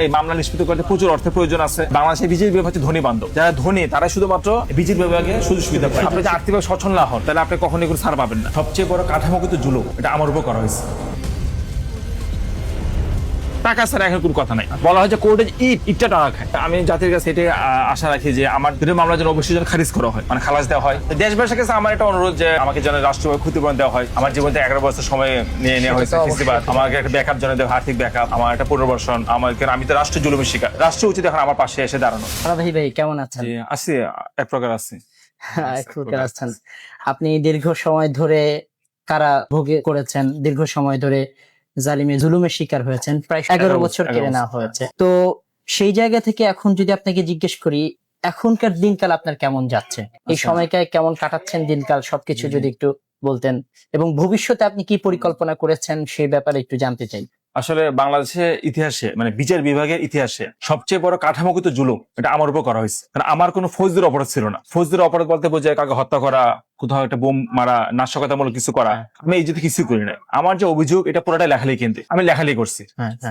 এই মামলা নিষ্পত্তি করতে প্রচুর অর্থের প্রয়োজন আছে। বাংলাদেশে বিজেপি বিভাগ হচ্ছে ধনী বান্ধব, যারা ধনী তারা শুধুমাত্র বিজেপি বিভাগে সুযোগ সুবিধা পায়। আপনি যদি আর্থিকভাবে সচ্ছল না হন তাহলে আপনি কখনোই কোনো ছাড় পাবেন না। সবচেয়ে বড় কাঠামোগত জুলুম এটা আমার উপর করা হয়েছে। টাকা ছাড়া এখন কোনো কথা নাই। বলা হয় যে কোর্টে ইটটা টাকা খায়। আমি জাতির কাছে এটা আশা রাখি যে আমার দুটো মামলা যেন অবশ্যই যেন খারিজ করা হয়, মানে খালাস দেওয়া হয়। দেশবাসীর কাছে আমার একটা অনুরোধ যে আমাকে যেন রাষ্ট্রীয় ক্ষতিপূরণ দেওয়া হয়। আমার জীবনে 11 বছর সময় নিয়ে নেওয়া হয়েছে ফেস্টিভাল, আমাকে একটা ব্যাকআপ যেন দেওয়া, আর্থিক ব্যাকআপ, আমার একটা পুনর্বাসন। আমাকে, আমি তো রাষ্ট্র জুলুমের শিকার, রাষ্ট্র উচিত এখন আমার পাশে এসে দাঁড়ানো। ভাই কেমন আছেন? আছি, এক প্রকার আছি। এক প্রকার আছেন। আপনি দীর্ঘ সময় ধরে কারা ভোগে করেছেন, দীর্ঘ সময় ধরে জালিমে জুলুমের শিকার হয়েছেন, প্রায় 11 বছর কেড়ে নেওয়া হয়েছে। তো সেই জায়গা থেকে এখন যদি আপনাকে জিজ্ঞেস করি, এখনকার দিনকাল আপনার কেমন যাচ্ছে, এই সময়কায় কেমন কাটাচ্ছেন দিনকাল, সবকিছু যদি একটু বলতেন, এবং ভবিষ্যতে আপনি কি পরিকল্পনা করেছেন সেই ব্যাপারে একটু জানতে চাই। আসলে বাংলাদেশের ইতিহাসে, মানে বিচার বিভাগের ইতিহাসে সবচেয়ে বড় কাঠামোগত জুলুম এটা আমার উপর করা হয়েছে। কারণ আমার কোনো ফৌজদারি অপরাধ ছিল না। ফৌজদারি অপরাধ বলতে বোঝায় কাউকে হত্যা করা, কোথাও একটা বোম মারা, নাশকতামূলক কিছু করা। আমি এই যদি কিছু করি না। আমার যে অভিযোগ এটা পুরোটাই লেখালেখি, কিন্তু আমি লেখালেখি করছি।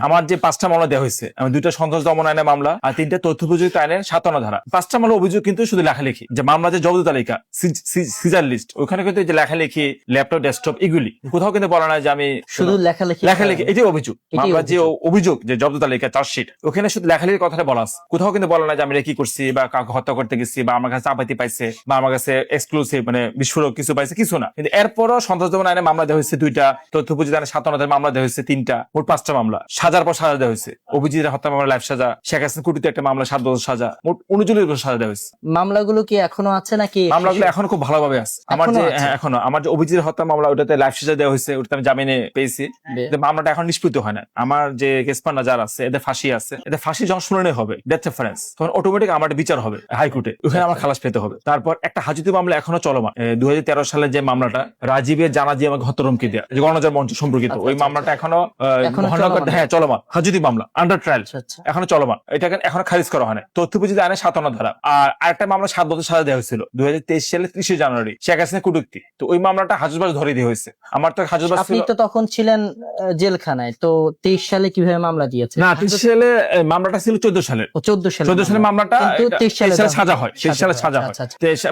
আমার যে 5টা মামলা দেওয়া হয়েছে, আমি 2টা সন্ত্রাস দমন আইনের মামলা আর 3টা তথ্য প্রযুক্তি আইনের 57 ধারা। 5টা মামলা অভিযোগ কিন্তু শুধু লেখালেখি। যে মামলা যে জব্দ তালিকা, সিজার লিস্ট, ওখানে কিন্তু যে লেখালেখি, ল্যাপটপ, ডেস্কটপ, এগুলি কোথাও কিন্তু বলা নাই যে আমি শুধু লেখালেখি। এটাই অভিযোগ। মামলা যে অভিযোগ যে জব্দ তালিকা, চার্জশিট, ওখানে শুধু লেখালেখির কথাটা বলা আছে। কোথাও কিন্তু বলা নাই যে আমি কি করছি বা কাউকে হত্যা করতে গেছি বা আমার কাছে চাপাতি পাইছে বা আমার কাছে এক্সক্লুসিভ মানে বিস্ফোরক কিছু পাইছে, কিছু না। কিন্তু এরপরও সন্ত্রাস দমন আইনে মামলা দেওয়া হয়েছে 2টা, তথ্য প্রযুক্তি আইনে 57 মামলা দেওয়া হয়েছে 3টা, মোট 5টা মামলা। সাজার পর সাজা দেওয়া হয়েছে। অভিজিৎ হত্যা মামলা লাইফ সাজা, শেখ হাসিনা কুটিতে একটা মামলা 7 বছর সাজা, মোট 39 বছর সাজা দেওয়া হয়েছে। মামলাগুলো কি এখনো আছে নাকি? মামলাগুলো এখনো খুব ভালোভাবে আছে। আমার যে এখনো আমার যে অভিজিৎ হত্যা মামলা, ওটাতে লাইফ সাজা দেওয়া হয়েছে, ওটাতে আমি জামিনে পেয়েছি। মামলাটা এখন নিষ্পত্তি হয় না। আমার যে কেসপান্না যারা আছে, এদের ফাঁসি আছে, এদের ফাঁসি যখন শুনানি হবে, ডেথ রেফারেন্স, তখন অটোমেটিক আমার বিচার হবে হাইকোর্টে, ওখানে আমার খালাস পেতে হবে। তারপর একটা হাজতি মামলা এখনো চলমান। 2013 সালে যে মামলাটা, রাজীবের জানাজি আমাকে হত্যা হুমকি দেয়া, যে গণজার মঞ্চ সম্পর্কিত, ওই মামলাটা এখনো চলমান। হাজতি মামলা আন্ডার ট্রায়াল এখনো চলমান। এটা এখনো খারিজ করা হয় না। তথ্য প্রযুক্তি আইনে 57 ধারা। আর আরেকটা মামলা 7 বছর সাজা দেওয়া হয়েছিল 2023 সালে 30 জানুয়ারি, শেখ হাসিনা কুটুক্তি। তো ওই মামলাটা হাজতবাস ধরে দেওয়া হয়েছে। আমার তো হাজতবাস, আপনি তো তখন ছিলেন জেলখানায়, তো 23 সালে কিভাবে মামলা দিয়েছে? না, 23 সালে মামলাটা ছিল 14 সালের। 14 সালে মামলাটা, 23 সালে সাজা হয়। 23 সালে সাজা হয়।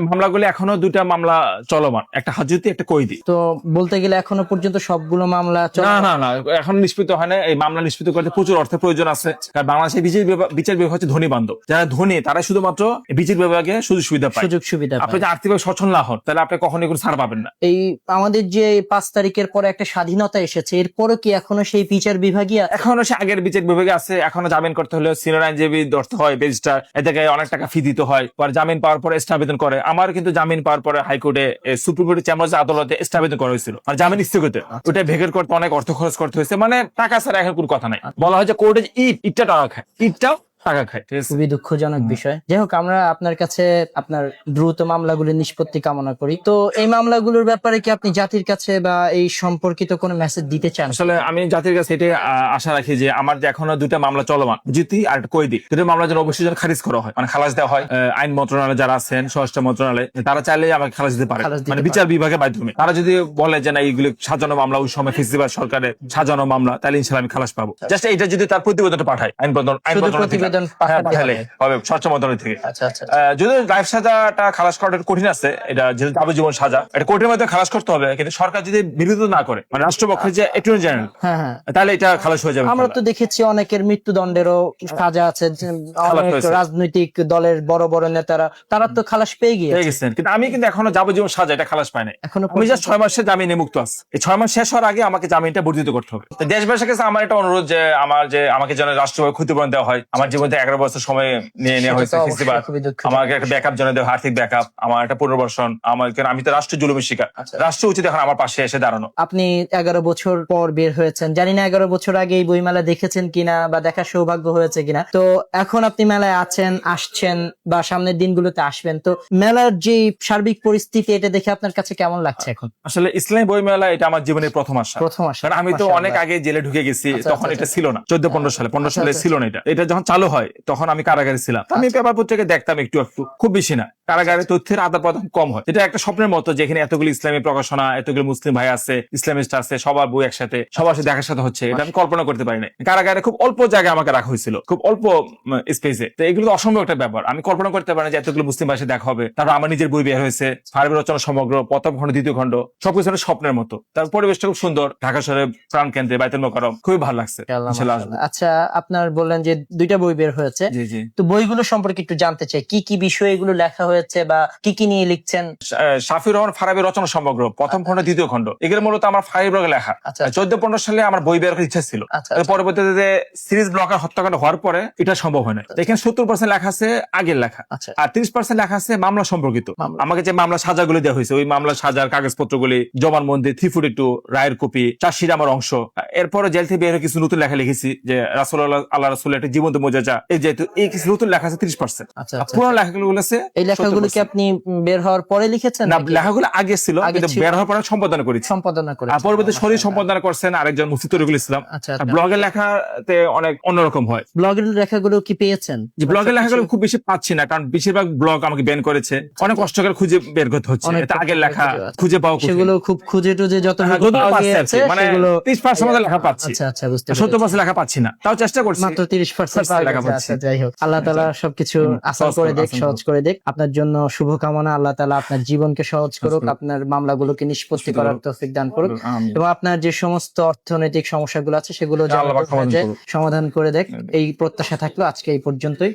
মামলাগুলো এখনো 2টা মামলা চলমান, একটা হাজতি, একটা কয়েদি। তো বলতে গেলে এখনো পর্যন্ত সবগুলো মামলা না, এখন নিষ্পত্তি হয় না। এই মামলা নিষ্পত্তি করতে প্রচুর অর্থের প্রয়োজন আছে। কারণ বাংলাদেশের বিচার বিভাগ হচ্ছে ধনী বান্ধব, যারা ধনী তারা শুধুমাত্র বিজেপি বিভাগে সুযোগ সুবিধা পায়। আপনি যদি আর্থিকভাবে সচ্ছল না হন তাহলে আপনি কখনোই কোনো ছাড় পাবেন না। এই আমাদের যে 5 তারিখের পরে একটা স্বাধীনতা এসেছে, এরপরও কি এখনো সেই বিচার বিভাগই এখনো সে আগের বিচার বিভাগে আছে। এখনো জামিন করতে হলে সিনিয়র আইনজীবী ধরতে হয়, রেজিস্ট্রার, এদেরকে অনেক টাকা ফি দিতে হয়। পরে জামিন পাওয়ার পরে এক্সট্রা আবেদন করে। আমার কিন্তু জামিন পাওয়ার পরে হাইকোর্টে, সুপ্রিম কোর্টের চেম্বার্স আদালতে এক্সট্রা আবেদন করা হয়েছিল, আর জামিন স্থগিত। ওটা ভেকেট করতে অনেক অর্থ খরচ করতে হয়েছে। মানে টাকা ছাড়া এখন কোনো কথা নাই। বলা হয় যে কোর্টে ইটটা টাকা খায়, ইটটাও টাকা খায়। খুবই দুঃখজনক বিষয়। যাই হোক, আমরা আপনার কাছে আপনার দ্রুত মামলাগুলির নিষ্পত্তি কামনা করি। তো এই মামলাগুলোর ব্যাপারে কি আপনি জাতির কাছে বা এই সম্পর্কিত কোনো মেসেজ দিতে চান? আসলে আমি জাতির কাছে এটা আশা রাখি যে আমার যে এখনো 2টা মামলা চলমান, জিতি আর একটা কয়েদি, 2টা মামলা যেন অবশ্যই যেন খারিজ করা হয়, মানে খালাস দেওয়া হয়। আইন মন্ত্রণালয় যারা আছেন, স্বরাষ্ট্র মন্ত্রণালয়, তারা চাইলে আমাকে খালাস দিতে পারে, মানে বিচার বিভাগের মাধ্যমে। তারা যদি বলে যে না এইগুলো সাজানো মামলা, ওই সময় ফেস্টিভাল সরকারের সাজানো মামলা, তাহলে ইনশাআল্লাহ আমি খালাস পাবো। জাস্ট এটা যদি তার প্রতিবেদনটা পাঠায় আইন প্রতিবেদন হবে স্বচ্ছ মন্ত্রণালয় থেকে। যদি লাইফ সাজাটা খালাস করাটা কঠিন আছে, এটা যেহেতু যাবজ্জীবন সাজা, এটা কোর্টের মধ্যে খালাস করতে হবে। কিন্তু সরকার যদি বিরোধিতা না করে, মানে রাষ্ট্রপক্ষের যে অ্যাটর্নি জেনারেল, তাহলে এটা খালাস হয়ে যাবে। আমরা তো দেখেছি অনেকের মৃত্যুদণ্ডেরও সাজা আছে, রাজনৈতিক দলের বড় বড় নেতারা, তারা তো খালাস পেয়ে গিয়েছেন। কিন্তু আমি কিন্তু এখনো যাবজ্জীবন সাজা এটা খালাস পাই নাই। আমি জাস্ট 6 মাসের জামিনে মুক্ত আছি। এই 6 মাস শেষ হওয়ার আগে আমাকে জামিনটা বর্ধিত করতে হবে। দেশবাসীর কাছে আমার একটা অনুরোধ যে আমাকে যেন রাষ্ট্রীয় ক্ষতিপূরণ দেওয়া হয়। আমার জীবনে 11 বছর সময় নিয়ে নেওয়া হয়েছে ফেস্টিভাল, আমাকে একটা ব্যাকআপ যেন দেওয়া, আর্থিক ব্যাকআপ, আমার একটা পুনর্বাসন। আমি তো রাষ্ট্র জুলুমের শিকার, রাষ্ট্র উচিত এখন আমার পাশে এসে দাঁড়ানো। আপনি 11 বছর পর বের হয়েছেন, জানি না 11 বছর আগে এই বইমেলা দেখেছেন কিনা বা দেখার সৌভাগ্য হয়েছে কিনা। তো এখন আপনি মেলায় আছেন, আসছেন বা সামনের দিনগুলোতে আসবেন, তো মেলার যে সার্বিক পরিস্থিতি, এটা দেখে আপনার কাছে কেমন লাগছে এখন? আসলে ইসলামী বইমেলা এটা আমার জীবনের প্রথম আসা। কারণ আমি তো অনেক আগে জেলে ঢুকে গেছি, তখন এটা ছিল না। 14-15 সালে ছিল না। এটা যখন চালু হয় তখন আমি কারাগারে ছিলাম। আমি পেপার পত্রিকা দেখতাম একটু, খুব বেশি না। কারাগারে তথ্যের আদান প্রদান কম হয়। এটা একটা স্বপ্নের মতো, যেখানে এতগুলো ইসলামী প্রকাশনা, এতগুলো মুসলিম ভাই আছে, ইসলামিস্ট আছে, সবার বই একসাথে সবার সাথে দেখার সাথে হচ্ছে, এটা আমি কল্পনা করতে পারি না। কারাগারে খুব অল্প জায়গায় আমাকে রাখা হয়েছিল, খুব অল্প স্পেসে। তো এগুলো তো অসম্ভব একটা ব্যাপার, আমি কল্পনা করতে পারি না যে এতগুলো মুসলিম ভাই সাথে দেখা হবে। তারপর আমার নিজের বই বের হয়েছে, ফারাবি রচনা সমগ্র, প্রথম খণ্ড, দ্বিতীয় খণ্ড, সবকিছু একটা স্বপ্নের মতো। তার পরিবেশটা খুব সুন্দর, ঢাকা শহরের প্রাণ কেন্দ্রে বাইতুল মোকাররম, খুবই ভালো লাগছে। ইনশাআল্লাহ আসবো। আচ্ছা, আপনার বললেন যে 2টা বই বের হয়েছে, জি জি। তো বইগুলো সম্পর্কে একটু জানতে চাই, কি কি বিষয়ে এগুলো লেখা হয়েছে বা কি কি নিয়ে লিখছেন? শাফিউর রহমান ফারাবি রচনা সমগ্র, প্রথম খণ্ড, দ্বিতীয় খণ্ড, এগুলো মূলত আমার ফারাবি ব্লগে লেখা। আচ্ছা, 14-15 সালে আমার বই বের করার ইচ্ছা ছিল। আচ্ছা, পরবর্তীতে সিরিজ ব্লকার হত্যাকাণ্ড হওয়ার পরে এটা সম্ভব হয় না। এখানে 70% লেখা আছে আগের লেখা, আচ্ছা, আর 30% লেখা আছে মামলা সম্পর্কিত। মামলা। আমাকে যে মামলা সাজাগুলি দেওয়া হয়েছে, ওই মামলা সাজার কাগজপত্রগুলি, জবানবন্দি, 342 রায়ের কপি, চার্জশিট আমার অংশ। এরপরে জেল থেকে বের হয়ে কিছু নতুন লেখা লিখেছি, যে রাসূলুল্লাহ আল্লাহ রাসূলের একটা জীবন্ত মোজাজা, এই যেহেতু এই কিছু নতুন লেখা আছে 30%। আচ্ছা, আর আচ্ছা। পুরো লেখাগুলো আছে এই লেখাগুলো কি 70%। আপনি বের হওয়ার পরে লিখেছেন না, নাকি লেখাগুলো আগে ছিল, আগে কিন্তু ছিল? বের হওয়ার পরে সম্পাদনা করেছি। সম্পাদনা করে? আর পরবর্তী শরীর সম্পাদনা করছেন আরেকজন মুফতি তরিকুল ইসলাম। আচ্ছা, আর ব্লগের লেখাতে অনেক অন্যরকম হয়। ব্লগের লেখাগুলো কি পেয়েছেন? যে ব্লগের লেখাগুলো খুব বেশি পাচ্ছি না, কারণ বেশিরভাগ ব্লগ আমাকে ব্যান করেছে, অনেক কষ্ট করে খুঁজে বের করতে হচ্ছে। অনেক এটা আগের কষ্ট লেখা করে খুঁজে খুঁজে পাওয়া কঠিন। সেগুলো খুব খুঁজে টুজে যত হ্যাঁ, যতটুকু পাচ্ছি আর কি, মানে 30% লেখা পাচ্ছি, আচ্ছা আচ্ছা, বুঝতে পেরেছি। 70% লেখা পাচ্ছি না, তাও চেষ্টা করছি। মাত্র 30% পাওয়া লেখা গেছে। পাচ্ছি। আচ্ছা, যাই হোক, আল্লাহ তাআলা সবকিছু আসান সহজ করে করুন, দেখ, আসান সহজ করে দেখ। আপনার জন্য শুভকামনা, আল্লাহ তাআলা আপনার জীবনকে সহজ করুক, করুক। আপনার মামলাগুলোকে নিষ্পত্তি করার তৌফিক দান করুক, আমিন। এবং আপনার যে সমস্ত অর্থনৈতিক সমস্যাগুলো আছে সেগুলো যেন আল্লাহ পাক সমাধান করুক। সমাধান করে দেখ, এই প্রত্যাশা থাকলো। আজকে এই পর্যন্তই।